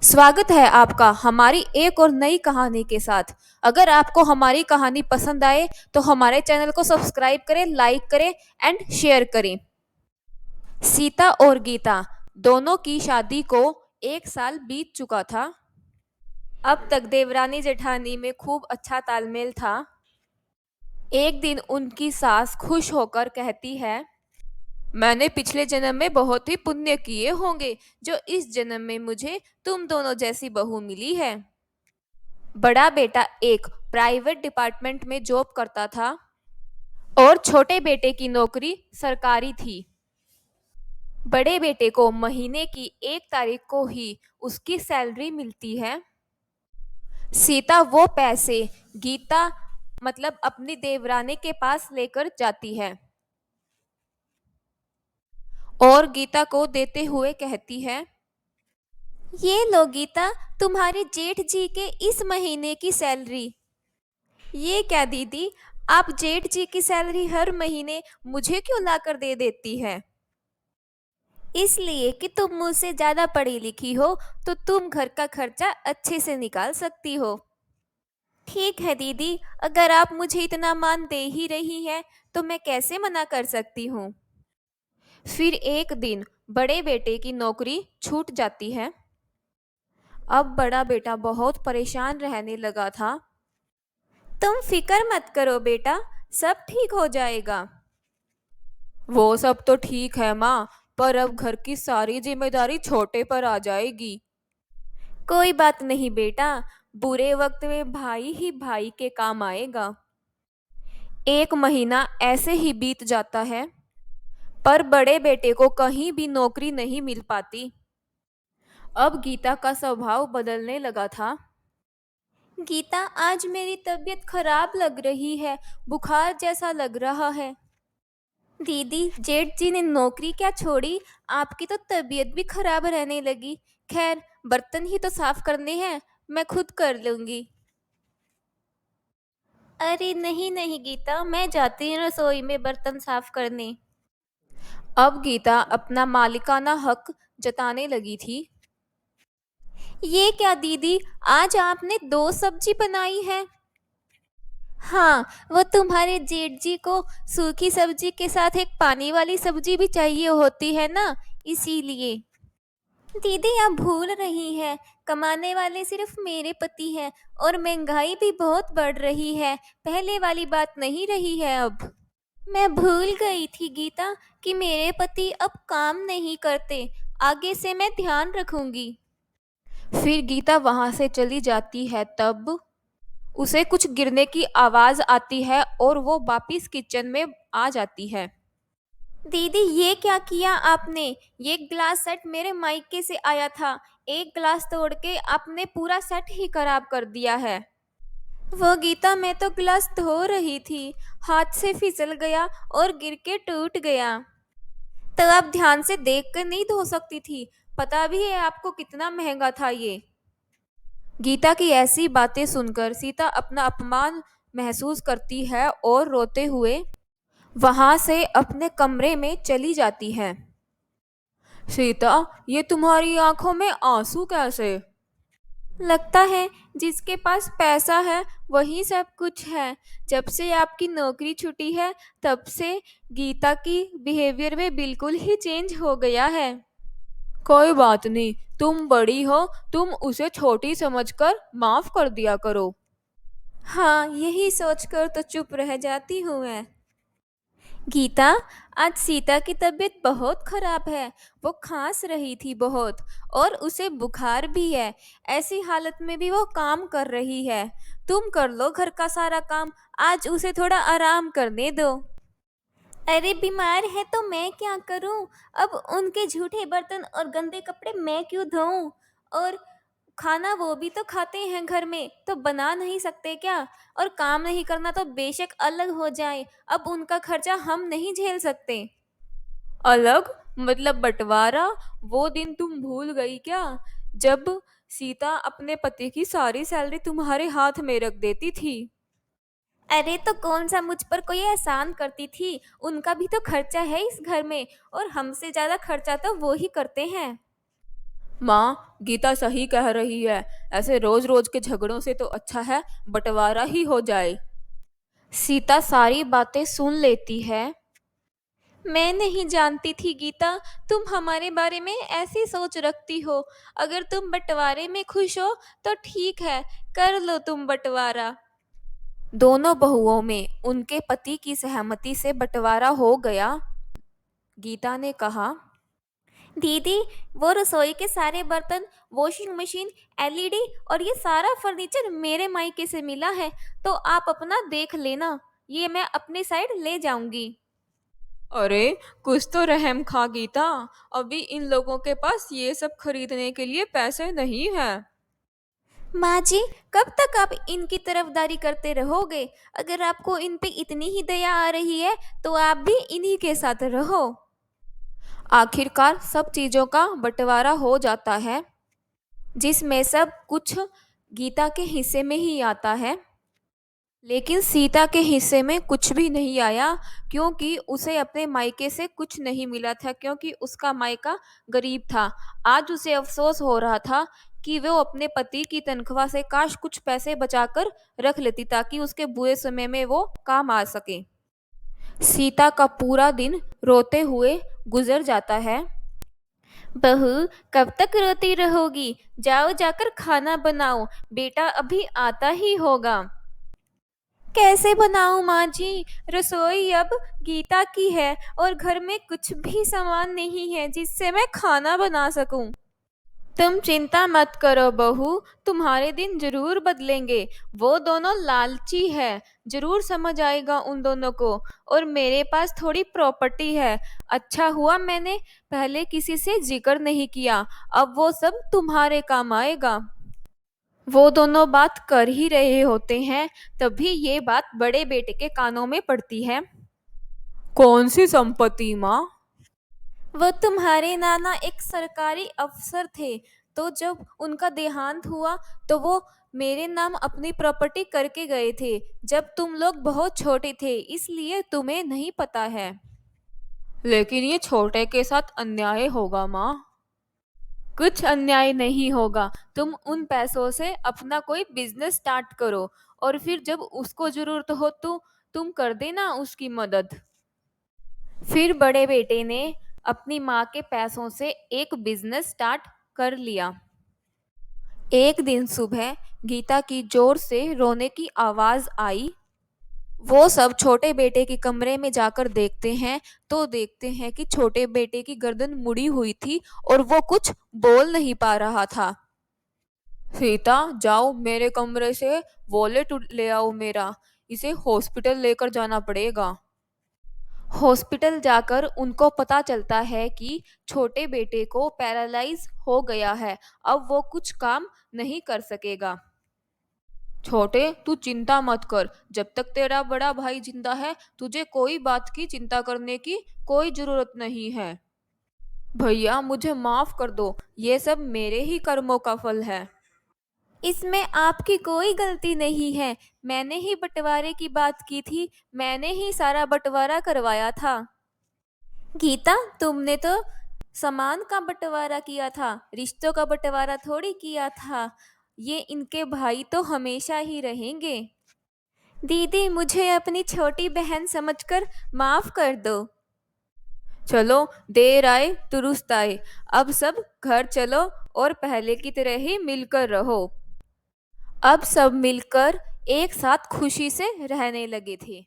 स्वागत है आपका हमारी एक और नई कहानी के साथ। अगर आपको हमारी कहानी पसंद आए तो हमारे चैनल को सब्सक्राइब करें, लाइक करें एंड शेयर करें। सीता और गीता दोनों की शादी को 1 साल बीत चुका था। अब तक देवरानी जेठानी में खूब अच्छा तालमेल था। एक दिन उनकी सास खुश होकर कहती है, मैंने पिछले जन्म में बहुत ही पुण्य किए होंगे जो इस जन्म में मुझे तुम दोनों जैसी बहू मिली है। बड़ा बेटा एक प्राइवेट डिपार्टमेंट में जॉब करता था और छोटे बेटे की नौकरी सरकारी थी। बड़े बेटे को महीने की 1 तारीख को ही उसकी सैलरी मिलती है। सीता वो पैसे गीता मतलब अपनी देवरानी के पास लेकर जाती है और गीता को देते हुए कहती है, ये लो गीता, तुम्हारे जेठ जी के इस महीने की सैलरी। ये क्या दीदी, आप जेठ जी की सैलरी हर महीने मुझे क्यों लाकर दे देती है? इसलिए कि तुम मुझसे ज्यादा पढ़ी लिखी हो तो तुम घर का खर्चा अच्छे से निकाल सकती हो। ठीक है दीदी, अगर आप मुझे इतना मान दे ही रही हैं तो मैं कैसे मना कर सकती हूँ। फिर एक दिन बड़े बेटे की नौकरी छूट जाती है। अब बड़ा बेटा बहुत परेशान रहने लगा था। तुम फिक्र मत करो बेटा, सब ठीक हो जाएगा। वो सब तो ठीक है माँ, पर अब घर की सारी जिम्मेदारी छोटे पर आ जाएगी। कोई बात नहीं बेटा, बुरे वक्त में भाई ही भाई के काम आएगा। 1 महीना ऐसे ही बीत जाता है, पर बड़े बेटे को कहीं भी नौकरी नहीं मिल पाती। अब गीता का स्वभाव बदलने लगा था। गीता, आज मेरी तबीयत खराब लग रही है, बुखार जैसा लग रहा है। दीदी, जेठ जी ने नौकरी क्या छोड़ी, आपकी तो तबीयत भी खराब रहने लगी। खैर, बर्तन ही तो साफ करने हैं, मैं खुद कर लूंगी। अरे नहीं नहीं गीता, मैं जाती हूँ रसोई में बर्तन साफ करने। अब गीता अपना मालिकाना हक जताने लगी थी। ये क्या दीदी, आज आपने 2 सब्जी बनाई है? हाँ, वो तुम्हारे जेठ जी को सूखी सब्जी के साथ एक पानी वाली सब्जी भी चाहिए होती है ना, इसीलिए। दीदी, आप भूल रही हैं, कमाने वाले सिर्फ मेरे पति हैं और महंगाई भी बहुत बढ़ रही है, पहले वाली बात नहीं रही है अब। मैं भूल गई थी गीता कि मेरे पति अब काम नहीं करते, आगे से मैं ध्यान रखूंगी। फिर गीता वहां से चली जाती है, तब उसे कुछ गिरने की आवाज आती है और वो वापिस किचन में आ जाती है। दीदी, ये क्या किया आपने? ये ग्लास सेट मेरे मायके से आया था, एक ग्लास तोड़ के आपने पूरा सेट ही खराब कर दिया है। वो गीता, मैं तो ग्लास धो रही थी, हाथ से फिसल गया और गिर के टूट गया। तो आप ध्यान से देख कर नहीं धो सकती थी? पता भी है आपको कितना महंगा था ये। गीता की ऐसी बातें सुनकर सीता अपना अपमान महसूस करती है और रोते हुए वहां से अपने कमरे में चली जाती है। सीता, ये तुम्हारी आंखों में आंसू कैसे? लगता है जिसके पास पैसा है वही सब कुछ है। जब से आपकी नौकरी छूटी है तब से गीता की बिहेवियर में बिल्कुल ही चेंज हो गया है। कोई बात नहीं, तुम बड़ी हो, तुम उसे छोटी समझकर माफ कर दिया करो। हाँ, यही सोचकर तो चुप रह जाती हूँ मैं। गीता, आज सीता की तबीयत बहुत खराब है, वो खांस रही थी बहुत और उसे बुखार भी है। ऐसी हालत में भी वो काम कर रही है। तुम कर लो घर का सारा काम, आज उसे थोड़ा आराम करने दो। अरे बीमार है तो मैं क्या करूं? अब उनके झूठे बर्तन और गंदे कपड़े मैं क्यों धोऊं? और खाना वो भी तो खाते हैं घर में, तो बना नहीं सकते क्या? और काम नहीं करना तो बेशक अलग हो जाए, अब उनका खर्चा हम नहीं झेल सकते। अलग मतलब बंटवारा? वो दिन तुम भूल गई क्या, जब सीता अपने पति की सारी सैलरी तुम्हारे हाथ में रख देती थी? अरे तो कौन सा मुझ पर कोई एहसान करती थी, उनका भी तो खर्चा है इस घर में और हमसे ज्यादा खर्चा तो वो ही करते हैं। माँ, गीता सही कह रही है। ऐसे रोज रोज के झगड़ों से तो अच्छा है बंटवारा ही हो जाए। सीता सारी बातें सुन लेती है। मैं नहीं जानती थी गीता, तुम हमारे बारे में ऐसी सोच रखती हो। अगर तुम बंटवारे में खुश हो तो ठीक है, कर लो तुम बंटवारा। दोनों बहुओं में उनके पति की सहमति से बंटवारा हो गया। गीता ने कहा, दीदी, वो रसोई के सारे बर्तन, वॉशिंग मशीन, एलईडी और ये सारा फर्नीचर मेरे मायके से मिला है, तो आप अपना देख लेना। ये मैं अपनी साइड ले जाऊंगी। अरे, कुछ तो रहम खा गीता। अभी इन लोगों के पास ये सब खरीदने के लिए पैसे नहीं है। माँ जी, कब तक आप इनकी तरफदारी करते रहोगे? अगर आपको इन पे इतनी ही दया आ रही है तो आप भी इन्हीं के साथ रहो। आखिरकार सब चीजों का बंटवारा हो जाता है, जिसमें सब कुछ गीता के हिस्से में ही आता है। लेकिन सीता के हिस्से में कुछ भी नहीं आया, क्योंकि उसे अपने मायके से कुछ नहीं मिला था, क्योंकि उसका मायका गरीब था। आज उसे अफसोस हो रहा था कि वो अपने पति की तनख्वाह से काश कुछ पैसे बचाकर रख लेती, ताकि उसके बुरे समय में वो काम आ सके। सीता का पूरा दिन रोते हुए गुजर जाता है। बहू, कब तक रोती रहोगी? जाओ, जाकर खाना बनाओ, बेटा अभी आता ही होगा। कैसे बनाऊं माँ जी? रसोई अब गीता की है और घर में कुछ भी सामान नहीं है जिससे मैं खाना बना सकूं। तुम चिंता मत करो बहू, तुम्हारे दिन जरूर बदलेंगे। वो दोनों लालची है, जरूर समझ आएगा उन दोनों को। और मेरे पास थोड़ी प्रॉपर्टी है। अच्छा हुआ मैंने पहले किसी से जिक्र नहीं किया, अब वो सब तुम्हारे काम आएगा। वो दोनों बात कर ही रहे होते हैं, तभी ये बात बड़े बेटे के कानों में पड़ती है। कौन सी संपत्ति माँ? वो तुम्हारे नाना एक सरकारी अफसर थे, तो जब उनका देहांत हुआ तो वो मेरे नाम अपनी प्रॉपर्टी करके गए थे, जब तुम लोग बहुत छोटे थे, इसलिए तुम्हें नहीं पता है। लेकिन ये छोटे के साथ अन्याय होगा माँ। कुछ अन्याय नहीं होगा। तुम उन पैसों से अपना कोई बिजनेस स्टार्ट करो, और फिर जब उसको जरूरत हो तो तुम कर देना उसकी मदद। फिर बड़े बेटे ने अपनी माँ के पैसों से एक बिजनेस स्टार्ट कर लिया। एक दिन सुबह गीता की जोर से रोने की आवाज आई। वो सब छोटे बेटे के कमरे में जाकर देखते हैं, तो देखते हैं कि छोटे बेटे की गर्दन मुड़ी हुई थी और वो कुछ बोल नहीं पा रहा था। सीता, जाओ मेरे कमरे से वॉलेट ले आओ मेरा, इसे हॉस्पिटल लेकर जाना पड़ेगा। हॉस्पिटल जाकर उनको पता चलता है कि छोटे बेटे को पैरालाइज हो गया है, अब वो कुछ काम नहीं कर सकेगा। छोटे, तू चिंता मत कर, जब तक तेरा बड़ा भाई जिंदा है तुझे कोई बात की चिंता करने की कोई जरूरत नहीं है। भैया, मुझे माफ कर दो, ये सब मेरे ही कर्मों का फल है। इसमें आपकी कोई गलती नहीं है, मैंने ही बंटवारे की बात की थी, मैंने ही सारा बंटवारा करवाया था। गीता, तुमने तो सामान का बंटवारा किया था, रिश्तों का बंटवारा थोड़ी किया था। ये इनके भाई तो हमेशा ही रहेंगे। दीदी, मुझे अपनी छोटी बहन समझकर माफ कर दो। चलो, देर आए दुरुस्त आए। अब सब घर चलो और पहले की तरह ही मिलकर रहो। अब सब मिलकर एक साथ खुशी से रहने लगे थे।